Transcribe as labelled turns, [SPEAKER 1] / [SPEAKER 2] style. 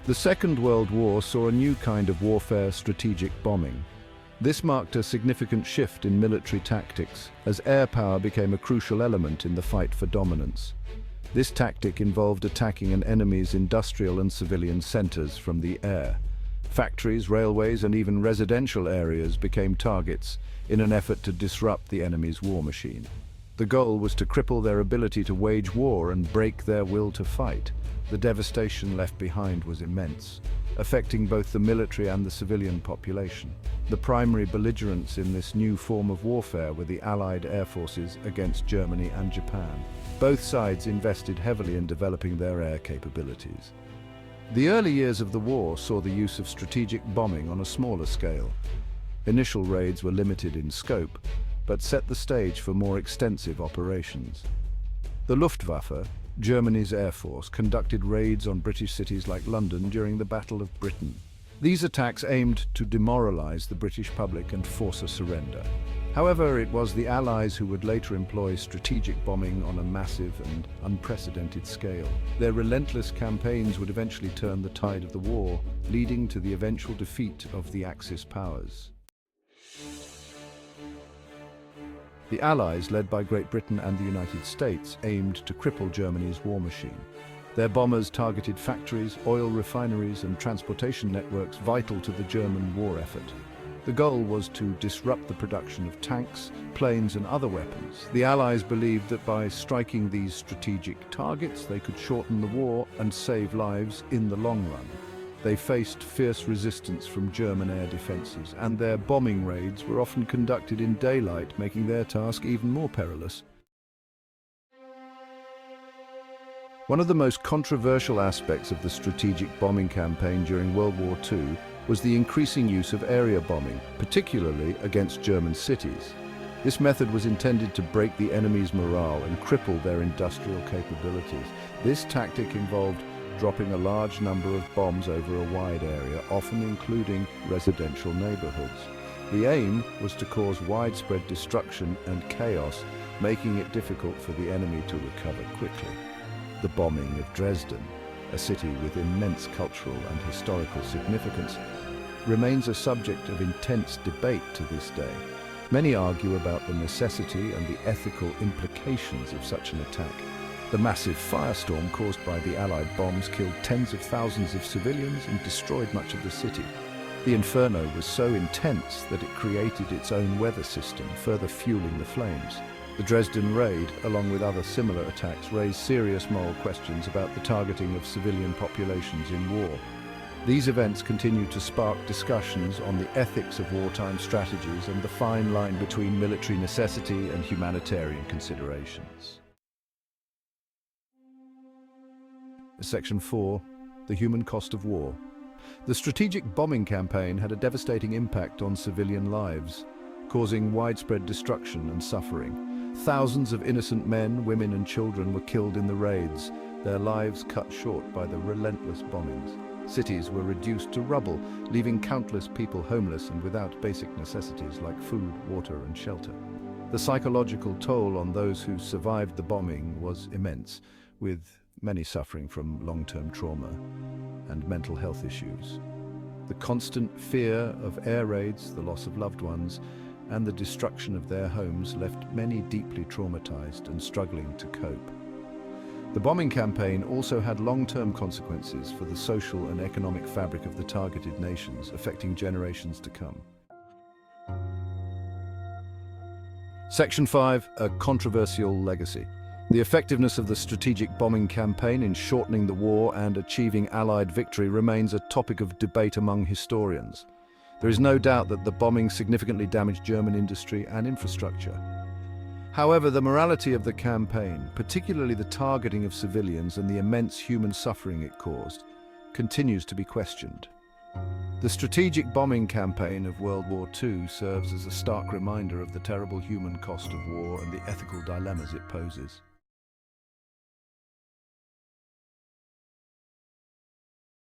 [SPEAKER 1] The Second World War saw a new kind of warfare: strategic bombing. This marked a significant shift in military tactics, as air power became a crucial element in the fight for dominance. This tactic involved attacking an enemy's industrial and civilian centers from the air. Factories, railways, and even residential areas became targets in an effort to disrupt the enemy's war machine. The goal was to cripple their ability to wage war and break their will to fight. The devastation left behind was immense, affecting both the military and the civilian population. The primary belligerents in this new form of warfare were the Allied air forces against Germany and Japan. Both sides invested heavily in developing their air capabilities. The early years of the war saw the use of strategic bombing on a smaller scale. Initial raids were limited in scope, but set the stage for more extensive operations. The Luftwaffe, Germany's air force, conducted raids on British cities like London during the Battle of Britain. These attacks aimed to demoralize the British public and force a surrender. However, it was the Allies who would later employ strategic bombing on a massive and unprecedented scale. Their relentless campaigns would eventually turn the tide of the war, leading to the eventual defeat of the Axis powers. The Allies, led by Great Britain and the United States, aimed to cripple Germany's war machine. Their bombers targeted factories, oil refineries, and transportation networks vital to the German war effort. The goal was to disrupt the production of tanks, planes, and other weapons. The Allies believed that by striking these strategic targets, they could shorten the war and save lives in the long run. They faced fierce resistance from German air defenses, and their bombing raids were often conducted in daylight, making their task even more perilous. One of the most controversial aspects of the strategic bombing campaign during World War II was the increasing use of area bombing, particularly against German cities. This method was intended to break the enemy's morale and cripple their industrial capabilities. This tactic involved dropping a large number of bombs over a wide area, often including residential neighborhoods. The aim was to cause widespread destruction and chaos, making it difficult for the enemy to recover quickly. The bombing of Dresden, a city with immense cultural and historical significance, remains a subject of intense debate to this day. Many argue about the necessity and the ethical implications of such an attack. The massive firestorm caused by the Allied bombs killed tens of thousands of civilians and destroyed much of the city. The inferno was so intense that it created its own weather system, further fueling the flames. The Dresden raid, along with other similar attacks, raised serious moral questions about the targeting of civilian populations in war. These events continue to spark discussions on the ethics of wartime strategies and the fine line between military necessity and humanitarian considerations. Section 4. The human cost of war. The strategic bombing campaign had a devastating impact on civilian lives, causing widespread destruction and suffering. Thousands of innocent men, women, and children were killed in the raids, their lives cut short by the relentless bombings. Cities were reduced to rubble, leaving countless people homeless and without basic necessities like food, water, and shelter. The psychological toll on those who survived the bombing was immense, with many suffering from long-term trauma and mental health issues. The constant fear of air raids, the loss of loved ones, and the destruction of their homes left many deeply traumatized and struggling to cope. The bombing campaign also had long-term consequences for the social and economic fabric of the targeted nations, affecting generations to come. Section 5. A controversial legacy. The effectiveness of the strategic bombing campaign in shortening the war and achieving Allied victory remains a topic of debate among historians. There is no doubt that the bombing significantly damaged German industry and infrastructure. However, the morality of the campaign, particularly the targeting of civilians and the immense human suffering it caused, continues to be questioned. The strategic bombing campaign of World War II serves as a stark reminder of the terrible human cost of war and the ethical dilemmas it poses.